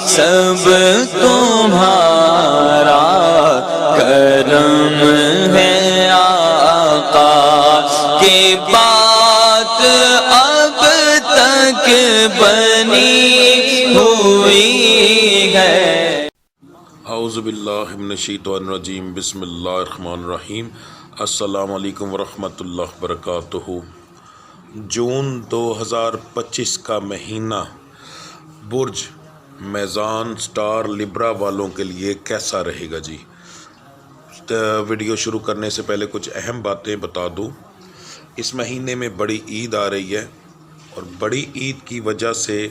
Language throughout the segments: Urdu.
سب تمہارا کرم ہے آقا کی بات اب تک بنی ہوئی ہے۔ اعوذ باللہ من الشیطان الرجیم، بسم اللہ الرحمن الرحیم۔ السلام علیکم ورحمۃ اللہ وبرکاتہ۔ جون 2025 کا مہینہ برج میزان سٹار لبرا والوں کے لیے کیسا رہے گا جی؟ ویڈیو شروع کرنے سے پہلے کچھ اہم باتیں بتا دوں۔ اس مہینے میں بڑی عید آ رہی ہے اور بڑی عید کی وجہ سے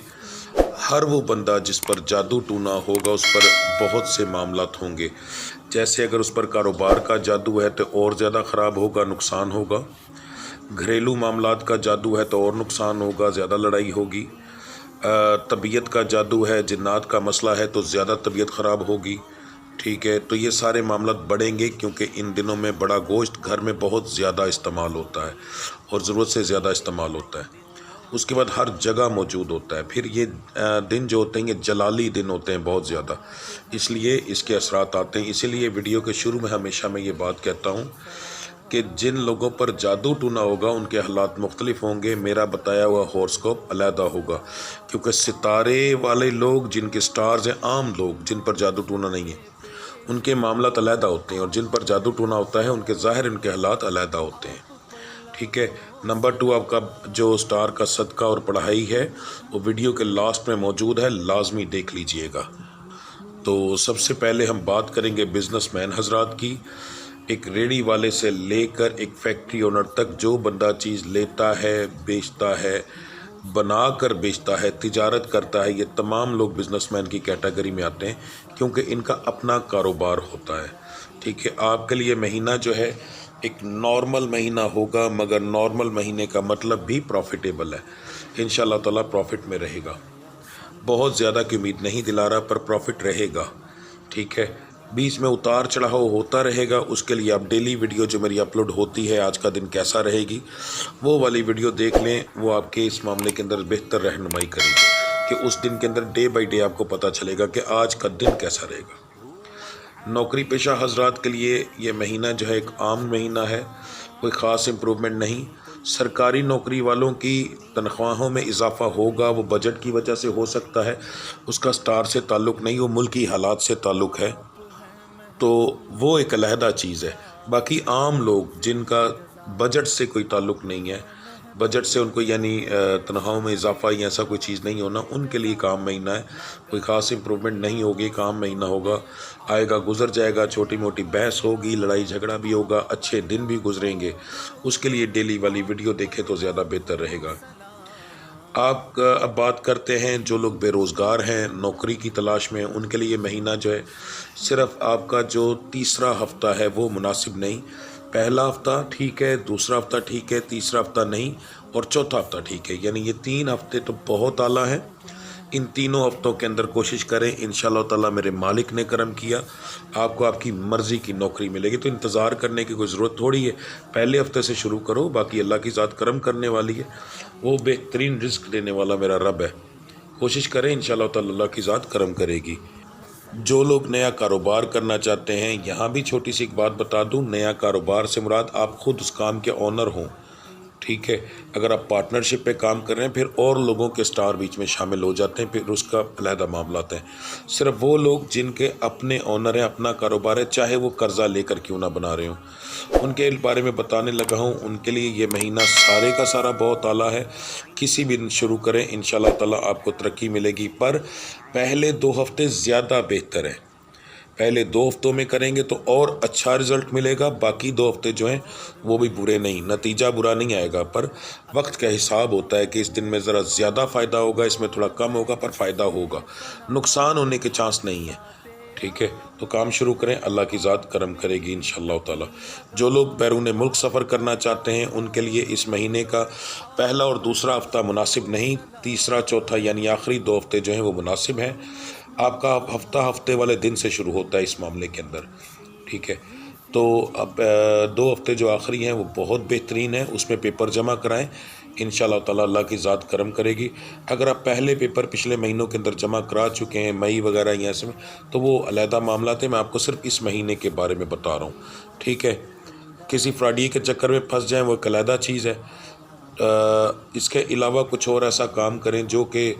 ہر وہ بندہ جس پر جادو ٹونا ہوگا اس پر بہت سے معاملات ہوں گے۔ جیسے اگر اس پر کاروبار کا جادو ہے تو اور زیادہ خراب ہوگا، نقصان ہوگا۔ گھریلو معاملات کا جادو ہے تو اور نقصان ہوگا، زیادہ لڑائی ہوگی۔ طبیعت کا جادو ہے، جنات کا مسئلہ ہے تو زیادہ طبیعت خراب ہوگی۔ ٹھیک ہے، تو یہ سارے معاملات بڑھیں گے کیونکہ ان دنوں میں بڑا گوشت گھر میں بہت زیادہ استعمال ہوتا ہے اور ضرورت سے زیادہ استعمال ہوتا ہے۔ اس کے بعد ہر جگہ موجود ہوتا ہے۔ پھر یہ دن جو ہوتے ہیں یہ جلالی دن ہوتے ہیں بہت زیادہ، اس لیے اس کے اثرات آتے ہیں۔ اسی لیے ویڈیو کے شروع میں ہمیشہ میں یہ بات کہتا ہوں کہ جن لوگوں پر جادو ٹونا ہوگا ان کے حالات مختلف ہوں گے، میرا بتایا ہوا ہورسکوپ علیحدہ ہوگا، کیونکہ ستارے والے لوگ جن کے سٹارز ہیں، عام لوگ جن پر جادو ٹونا نہیں ہے ان کے معاملات علیحدہ ہوتے ہیں، اور جن پر جادو ٹونا ہوتا ہے ان کے ظاہر ان کے حالات علیحدہ ہوتے ہیں۔ ٹھیک ہے، نمبر 2 آپ کا جو سٹار کا صدقہ اور پڑھائی ہے وہ ویڈیو کے لاسٹ میں موجود ہے، لازمی دیکھ لیجئے گا۔ تو سب سے پہلے ہم بات کریں گے بزنس مین حضرات کی۔ ایک ریڑھی والے سے لے کر ایک فیکٹری اونر تک جو بندہ چیز لیتا ہے، بیچتا ہے، بنا کر بیچتا ہے، تجارت کرتا ہے، یہ تمام لوگ بزنس مین کی کیٹیگری میں آتے ہیں کیونکہ ان کا اپنا کاروبار ہوتا ہے۔ ٹھیک ہے، آپ کے لیے مہینہ جو ہے ایک نارمل مہینہ ہوگا، مگر نارمل مہینے کا مطلب بھی پروفیٹیبل ہے۔ انشاءاللہ تعالیٰ پروفٹ میں رہے گا، بہت زیادہ کی امید نہیں دلا رہا پر پروفٹ رہے گا۔ ٹھیک ہے، بیچ میں اتار چڑھاؤ ہوتا رہے گا، اس کے لیے آپ ڈیلی ویڈیو جو میری اپلوڈ ہوتی ہے آج کا دن کیسا رہے گی وہ والی ویڈیو دیکھ لیں، وہ آپ کے اس معاملے کے اندر بہتر رہنمائی کرے گی کہ اس دن کے اندر ڈے بائی ڈے آپ کو پتہ چلے گا کہ آج کا دن کیسا رہے گا۔ نوکری پیشہ حضرات کے لیے یہ مہینہ جو ہے ایک عام مہینہ ہے، کوئی خاص امپرومنٹ نہیں۔ سرکاری نوکری والوں کی تنخواہوں میں اضافہ ہوگا، وہ بجٹ کی وجہ سے ہو سکتا ہے، اس کا سٹار سے تعلق نہیں، وہ ملکی حالات سے تعلق ہے، تو وہ ایک علیحدہ چیز ہے۔ باقی عام لوگ جن کا بجٹ سے کوئی تعلق نہیں ہے، بجٹ سے ان کو یعنی تنخواہوں میں اضافہ یا ایسا کوئی چیز نہیں ہونا، ان کے لیے کام مہینہ ہے، کوئی خاص امپرومنٹ نہیں ہوگی، کام مہینہ ہوگا، آئے گا گزر جائے گا، چھوٹی موٹی بحث ہوگی، لڑائی جھگڑا بھی ہوگا، اچھے دن بھی گزریں گے، اس کے لیے ڈیلی والی ویڈیو دیکھے تو زیادہ بہتر رہے گا۔ آپ اب بات کرتے ہیں جو لوگ بے روزگار ہیں، نوکری کی تلاش میں، ان کے لیے مہینہ جو ہے صرف آپ کا جو تیسرا ہفتہ ہے وہ مناسب نہیں۔ پہلا ہفتہ ٹھیک ہے، دوسرا ہفتہ ٹھیک ہے، تیسرا ہفتہ نہیں، اور چوتھا ہفتہ ٹھیک ہے، یعنی یہ 3 ہفتے تو بہت اعلیٰ ہیں۔ ان تینوں ہفتوں کے اندر کوشش کریں، انشاءاللہ تعالیٰ میرے مالک نے کرم کیا آپ کو آپ کی مرضی کی نوکری ملے گی، تو انتظار کرنے کی کوئی ضرورت تھوڑی ہے، پہلے ہفتے سے شروع کرو، باقی اللہ کی ذات کرم کرنے والی ہے، وہ بہترین رزق دینے والا میرا رب ہے۔ کوشش کریں، انشاءاللہ تعالیٰ اللہ کی ذات کرم کرے گی۔ جو لوگ نیا کاروبار کرنا چاہتے ہیں، یہاں بھی چھوٹی سی ایک بات بتا دوں، نیا کاروبار سے مراد آپ خود اس کام کے اونر ہوں۔ ٹھیک ہے، اگر آپ پارٹنرشپ پہ کام کر رہے ہیں پھر اور لوگوں کے سٹار بیچ میں شامل ہو جاتے ہیں، پھر اس کا علیحدہ معاملات ہیں۔ صرف وہ لوگ جن کے اپنے اونر ہیں، اپنا کاروبار ہے، چاہے وہ قرضہ لے کر کیوں نہ بنا رہے ہوں، ان کے بارے میں بتانے لگا ہوں۔ ان کے لیے یہ مہینہ سارے کا سارا بہت اعلیٰ ہے، کسی بھی دن شروع کریں، انشاءاللہ تعالیٰ آپ کو ترقی ملے گی، پر پہلے 2 ہفتے زیادہ بہتر ہیں۔ پہلے 2 ہفتوں میں کریں گے تو اور اچھا رزلٹ ملے گا، باقی 2 ہفتے جو ہیں وہ بھی برے نہیں، نتیجہ برا نہیں آئے گا، پر وقت کا حساب ہوتا ہے کہ اس دن میں ذرا زیادہ فائدہ ہوگا، اس میں تھوڑا کم ہوگا، پر فائدہ ہوگا، نقصان ہونے کے چانس نہیں ہے۔ ٹھیک ہے، تو کام شروع کریں، اللہ کی ذات کرم کرے گی انشاءاللہ تعالی۔ جو لوگ بیرون ملک سفر کرنا چاہتے ہیں ان کے لیے اس مہینے کا پہلا اور دوسرا ہفتہ مناسب نہیں، تیسرا چوتھا یعنی آخری 2 ہفتے جو ہیں وہ مناسب ہیں۔ آپ کا ہفتے والے دن سے شروع ہوتا ہے اس معاملے کے اندر۔ ٹھیک ہے، تو اب 2 ہفتے جو آخری ہیں وہ بہت بہترین ہیں، اس میں پیپر جمع کرائیں، انشاءاللہ تعالی اللہ کی ذات کرم کرے گی۔ اگر آپ پہلے پیپر پچھلے مہینوں کے اندر جمع کرا چکے ہیں مئی وغیرہ یا ایسے میں، تو وہ علیحدہ معاملات ہیں، میں آپ کو صرف اس مہینے کے بارے میں بتا رہا ہوں، ٹھیک ہے۔ کسی فراڈی کے چکر میں پھنس جائیں وہ ایک علیحدہ چیز ہے۔ اس کے علاوہ کچھ اور ایسا کام کریں جو کہ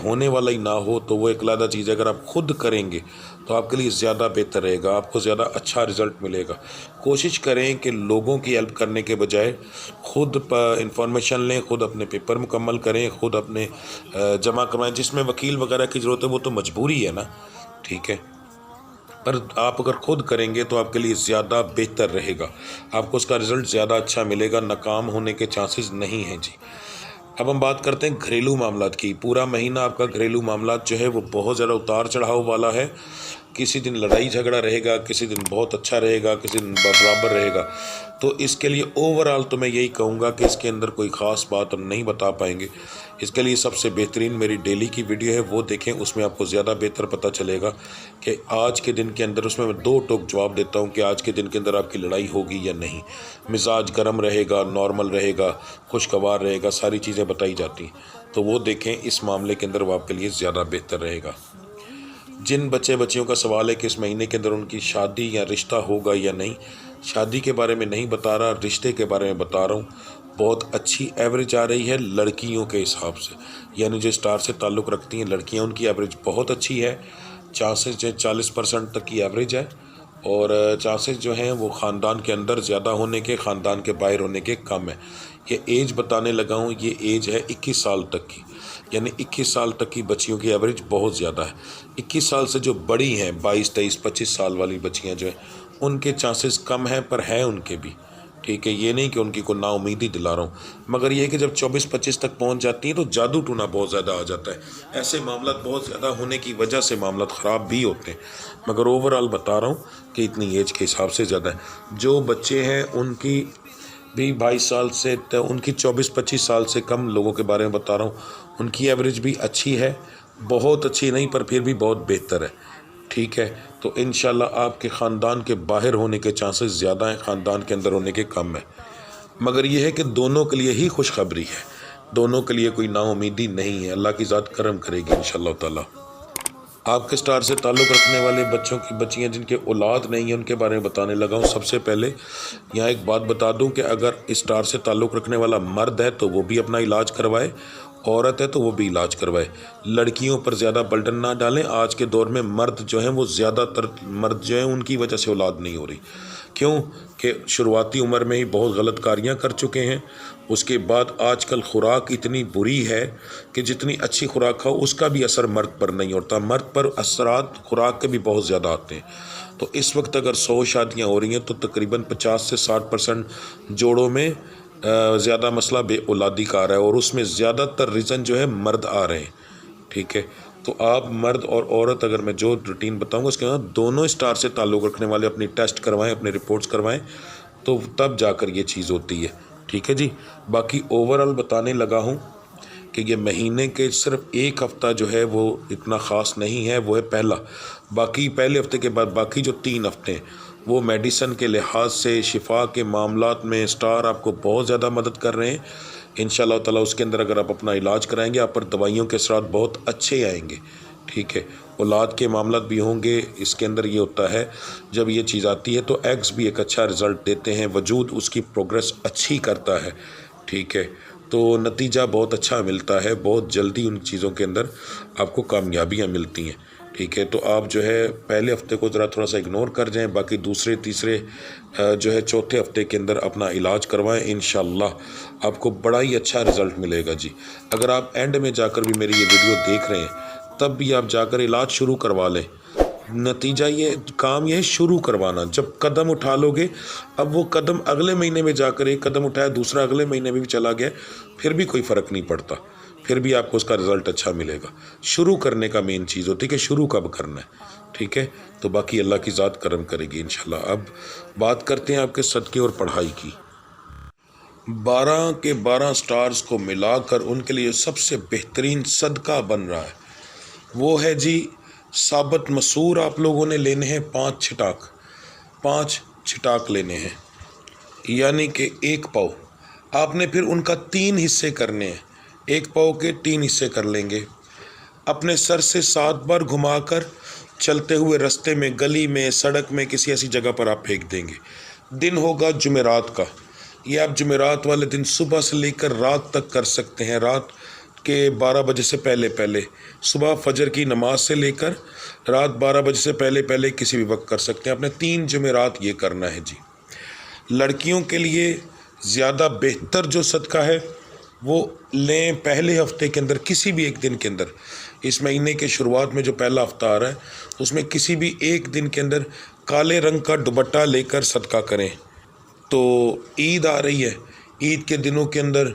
ہونے والا ہی نہ ہو تو وہ ایک علیحدہ چیز ہے۔ اگر آپ خود کریں گے تو آپ کے لیے زیادہ بہتر رہے گا، آپ کو زیادہ اچھا رزلٹ ملے گا۔ کوشش کریں کہ لوگوں کی ہیلپ کرنے کے بجائے خود انفارمیشن لیں، خود اپنے پیپر مکمل کریں، خود اپنے جمع کروائیں۔ جس میں وکیل وغیرہ کی ضرورت ہے وہ تو مجبوری ہے نا، ٹھیک ہے، پر آپ اگر خود کریں گے تو آپ کے لیے زیادہ بہتر رہے گا، آپ کو اس کا رزلٹ زیادہ اچھا ملے گا، ناکام ہونے کے چانسز نہیں ہیں جی۔ اب ہم بات کرتے ہیں گھریلو معاملات کی۔ پورا مہینہ آپ کا گھریلو معاملات جو ہے وہ بہت زیادہ اتار چڑھاؤ والا ہے۔ کسی دن لڑائی جھگڑا رہے گا، کسی دن بہت اچھا رہے گا، کسی دن برابر رہے گا۔ تو اس کے لیے اوورآل تو میں یہی کہوں گا کہ اس کے اندر کوئی خاص بات ہم نہیں بتا پائیں گے۔ اس کے لیے سب سے بہترین میری ڈیلی کی ویڈیو ہے، وہ دیکھیں، اس میں آپ کو زیادہ بہتر پتہ چلے گا کہ آج کے دن کے اندر، اس میں 2 ٹوک جواب دیتا ہوں کہ آج کے دن کے اندر آپ کی لڑائی ہوگی یا نہیں، مزاج گرم رہے گا، نارمل رہے گا، خوشگوار رہے گا، ساری چیزیں بتائی جاتی ہیں۔ تو وہ دیکھیں، اس معاملے کے اندر وہ آپ کے لیے زیادہ بہتر رہے گا۔ جن بچیوں کا سوال ہے کہ اس مہینے کے اندر ان کی شادی یا رشتہ ہوگا یا نہیں، شادی کے بارے میں نہیں بتا رہا، رشتے کے بارے میں بتا رہا ہوں۔ بہت اچھی ایوریج آ رہی ہے لڑکیوں کے حساب سے، یعنی جو اسٹار سے تعلق رکھتی ہیں لڑکیاں، ان کی ایوریج بہت اچھی ہے، چانسز 40% تک کی ایوریج ہے، اور چانسز جو ہیں وہ خاندان کے اندر زیادہ ہونے کے، خاندان کے باہر ہونے کے کم ہے۔ یہ ایج بتانے لگا ہوں، یہ ایج ہے 21 سال تک کی، یعنی 21 سال تک کی بچیوں کی ایوریج بہت زیادہ ہے۔ 21 سال سے جو بڑی ہیں، 22، 23، 25 سال والی بچیاں جو ہیں، ان کے چانسز کم ہیں، پر ہیں ان کے بھی، ٹھیک ہے۔ یہ نہیں کہ ان کی کوئی نا امیدی دلا رہا ہوں، مگر یہ ہے کہ جب 24-25 تک پہنچ جاتی ہیں تو جادو ٹونا بہت زیادہ آ جاتا ہے۔ ایسے معاملات بہت زیادہ ہونے کی وجہ سے معاملات خراب بھی ہوتے ہیں، مگر اوورآل بتا رہا ہوں کہ اتنی ایج کے حساب سے زیادہ ہے۔ جو بچے ہیں ان کی بھی 22 سال سے، ان کی 24-25 سال سے کم لوگوں کے بارے میں بتا رہا ہوں، ان کی ایوریج بھی اچھی ہے، بہت اچھی نہیں پر پھر بھی بہت بہتر ہے، ٹھیک ہے۔ تو انشاءاللہ آپ کے خاندان کے باہر ہونے کے چانسز زیادہ ہیں، خاندان کے اندر ہونے کے کم ہیں، مگر یہ ہے کہ دونوں کے لیے ہی خوشخبری ہے، دونوں کے لیے کوئی نا امیدی نہیں ہے، اللہ کی ذات کرم کرے گی انشاءاللہ تعالی۔ آپ کے اسٹار سے تعلق رکھنے والے بچوں کی بچیاں جن کے اولاد نہیں ہیں ان کے بارے میں بتانے لگا ہوں۔ سب سے پہلے یہاں ایک بات بتا دوں کہ اگر اسٹار سے تعلق رکھنے والا مرد ہے تو وہ بھی اپنا علاج کروائے، عورت ہے تو وہ بھی علاج کروائے، لڑکیوں پر زیادہ برڈن نہ ڈالیں۔ آج کے دور میں مرد جو ہیں وہ زیادہ تر مرد جو ہیں ان کی وجہ سے اولاد نہیں ہو رہی، کیوں کہ شروعاتی عمر میں ہی بہت غلط کاریاں کر چکے ہیں۔ اس کے بعد آج کل خوراک اتنی بری ہے کہ جتنی اچھی خوراک کھاؤ اس کا بھی اثر مرد پر نہیں ہوتا، مرد پر اثرات خوراک کے بھی بہت زیادہ آتے ہیں۔ تو اس وقت اگر 100 شادیاں ہو رہی ہیں تو تقریباً 50 سے 60% جوڑوں میں زیادہ مسئلہ بے اولادی کا آ رہا ہے، اور اس میں زیادہ تر ریزن جو ہے مرد آ رہے ہیں، ٹھیک ہے۔ تو آپ مرد اور عورت، اگر میں جو روٹین بتاؤں گا اس کے بعد دونوں اسٹار سے تعلق رکھنے والے اپنی ٹیسٹ کروائیں، اپنے رپورٹس کروائیں، تو تب جا کر یہ چیز ہوتی ہے، ٹھیک ہے جی۔ باقی اوورآل بتانے لگا ہوں کہ یہ مہینے کے صرف ایک ہفتہ جو ہے وہ اتنا خاص نہیں ہے، وہ ہے پہلا، باقی پہلے ہفتے کے بعد باقی جو 3 ہفتے ہیں وہ میڈیسن کے لحاظ سے، شفا کے معاملات میں اسٹار آپ کو بہت زیادہ مدد کر رہے ہیں انشاءاللہ تعالی۔ اس کے اندر اگر آپ اپنا علاج کرائیں گے آپ پر دوائیوں کے اثرات بہت اچھے آئیں گے، ٹھیک ہے۔ اولاد کے معاملات بھی ہوں گے، اس کے اندر یہ ہوتا ہے جب یہ چیز آتی ہے تو ایگز بھی ایک اچھا رزلٹ دیتے ہیں، وجود اس کی پروگریس اچھی کرتا ہے، ٹھیک ہے۔ تو نتیجہ بہت اچھا ملتا ہے، بہت جلدی ان چیزوں کے اندر آپ کو کامیابیاں ملتی ہیں، ٹھیک ہے۔ تو آپ جو ہے پہلے ہفتے کو ذرا تھوڑا سا اگنور کر جائیں، باقی دوسرے تیسرے جو ہے چوتھے ہفتے کے اندر اپنا علاج کروائیں، انشاءاللہ آپ کو بڑا ہی اچھا رزلٹ ملے گا جی۔ اگر آپ اینڈ میں جا کر بھی میری یہ ویڈیو دیکھ رہے ہیں تب بھی آپ جا کر علاج شروع کروا لیں، نتیجہ یہ کام یہ ہے شروع کروانا۔ جب قدم اٹھا لو گے، اب وہ قدم اگلے مہینے میں جا کر ایک قدم اٹھایا، دوسرا اگلے مہینے میں بھی چلا گیا، پھر بھی کوئی فرق نہیں پڑتا، پھر بھی آپ کو اس کا رزلٹ اچھا ملے گا۔ شروع کرنے کا مین چیز ہوتی ہے کہ شروع کب کرنا ہے، ٹھیک ہے۔ تو باقی اللہ کی ذات کرم کرے گی انشاءاللہ۔ اب بات کرتے ہیں آپ کے صدقے اور پڑھائی کی۔ 12 کے 12 سٹارز کو ملا کر ان کے لیے سب سے بہترین صدقہ بن رہا ہے وہ ہے جی ثابت مسور۔ آپ لوگوں نے لینے ہیں 5 چھٹاک لینے ہیں، یعنی کہ 1 پاؤ۔ آپ نے پھر ان کا 3 حصے کرنے ہیں، 1 پاؤ کے 3 حصے کر لیں گے، اپنے سر سے 7 بار گھما کر چلتے ہوئے رستے میں، گلی میں، سڑک میں، کسی ایسی جگہ پر آپ پھینک دیں گے۔ دن ہوگا جمعرات کا، یہ آپ جمعرات والے دن صبح سے لے کر رات تک کر سکتے ہیں، رات کے 12 بجے سے پہلے صبح فجر کی نماز سے لے کر رات 12 بجے سے پہلے کسی بھی وقت کر سکتے ہیں۔ آپ نے 3 جمعرات یہ کرنا ہے جی۔ لڑکیوں کے لیے زیادہ بہتر جو صدقہ ہے وہ لیں پہلے ہفتے کے اندر، کسی بھی ایک دن کے اندر، اس مہینے کے شروعات میں جو پہلا ہفتہ آ رہا ہے اس میں کسی بھی ایک دن کے اندر کالے رنگ کا دوپٹہ لے کر صدقہ کریں۔ تو عید آ رہی ہے، عید کے دنوں کے اندر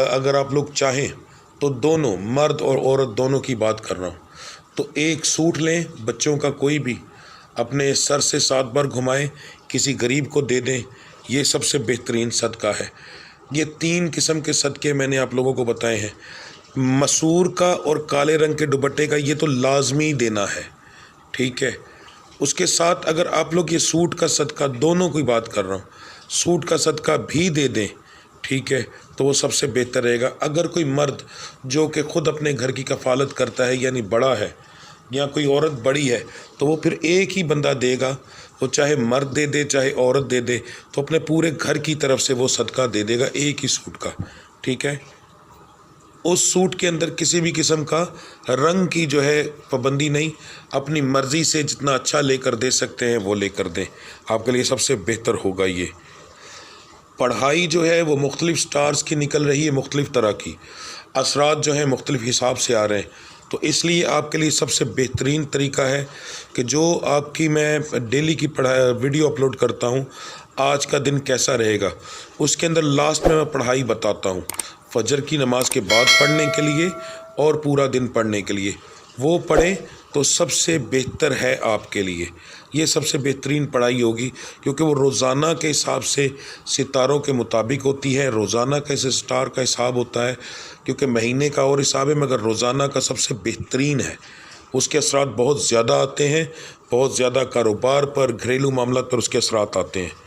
اگر آپ لوگ چاہیں تو دونوں مرد اور عورت دونوں کی بات کر رہا ہوں، تو ایک سوٹ لیں بچوں کا کوئی بھی، اپنے سر سے 7 بار گھمائیں، کسی غریب کو دے دیں، یہ سب سے بہترین صدقہ ہے۔ یہ 3 قسم کے صدقے میں نے آپ لوگوں کو بتائے ہیں۔ مسور کا اور کالے رنگ کے دوپٹے کا یہ تو لازمی دینا ہے، ٹھیک ہے۔ اس کے ساتھ اگر آپ لوگ یہ سوٹ کا صدقہ، دونوں کی بات کر رہا ہوں، سوٹ کا صدقہ بھی دے دیں، ٹھیک ہے، تو وہ سب سے بہتر رہے گا۔ اگر کوئی مرد جو کہ خود اپنے گھر کی کفالت کرتا ہے، یعنی بڑا ہے، یا کوئی عورت بڑی ہے، تو وہ پھر ایک ہی بندہ دے گا، وہ چاہے مرد دے دے چاہے عورت دے دے، تو اپنے پورے گھر کی طرف سے وہ صدقہ دے دے گا ایک ہی سوٹ کا، ٹھیک ہے۔ اس سوٹ کے اندر کسی بھی قسم کا رنگ کی جو ہے پابندی نہیں، اپنی مرضی سے جتنا اچھا لے کر دے سکتے ہیں وہ لے کر دیں، آپ کے لیے سب سے بہتر ہوگا۔ یہ پڑھائی جو ہے وہ مختلف سٹارز کی نکل رہی ہے، مختلف طرح کی اثرات جو ہیں مختلف حساب سے آ رہے ہیں، تو اس لیے آپ کے لیے سب سے بہترین طریقہ ہے کہ جو آپ کی میں ڈیلی کی ویڈیو اپلوڈ کرتا ہوں، آج کا دن کیسا رہے گا، اس کے اندر لاسٹ میں پڑھائی بتاتا ہوں، فجر کی نماز کے بعد پڑھنے کے لیے اور پورا دن پڑھنے کے لیے، وہ پڑھیں تو سب سے بہتر ہے آپ کے لیے، یہ سب سے بہترین پڑھائی ہوگی، کیونکہ وہ روزانہ کے حساب سے ستاروں کے مطابق ہوتی ہے، روزانہ کا سٹار کا حساب ہوتا ہے، کیونکہ مہینے کا اور حساب ہے، مگر روزانہ کا سب سے بہترین ہے، اس کے اثرات بہت زیادہ آتے ہیں، بہت زیادہ کاروبار پر، گھریلو معاملات پر اس کے اثرات آتے ہیں،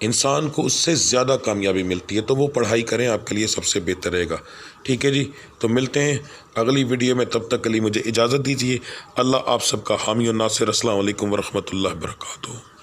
انسان کو اس سے زیادہ کامیابی ملتی ہے، تو وہ پڑھائی کریں، آپ کے لیے سب سے بہتر رہے گا، ٹھیک ہے جی۔ تو ملتے ہیں اگلی ویڈیو میں، تب تک کے لیے مجھے اجازت دیجیے۔ اللہ آپ سب کا حامی و ناصر۔ السلام علیکم ورحمۃ اللہ وبرکاتہ۔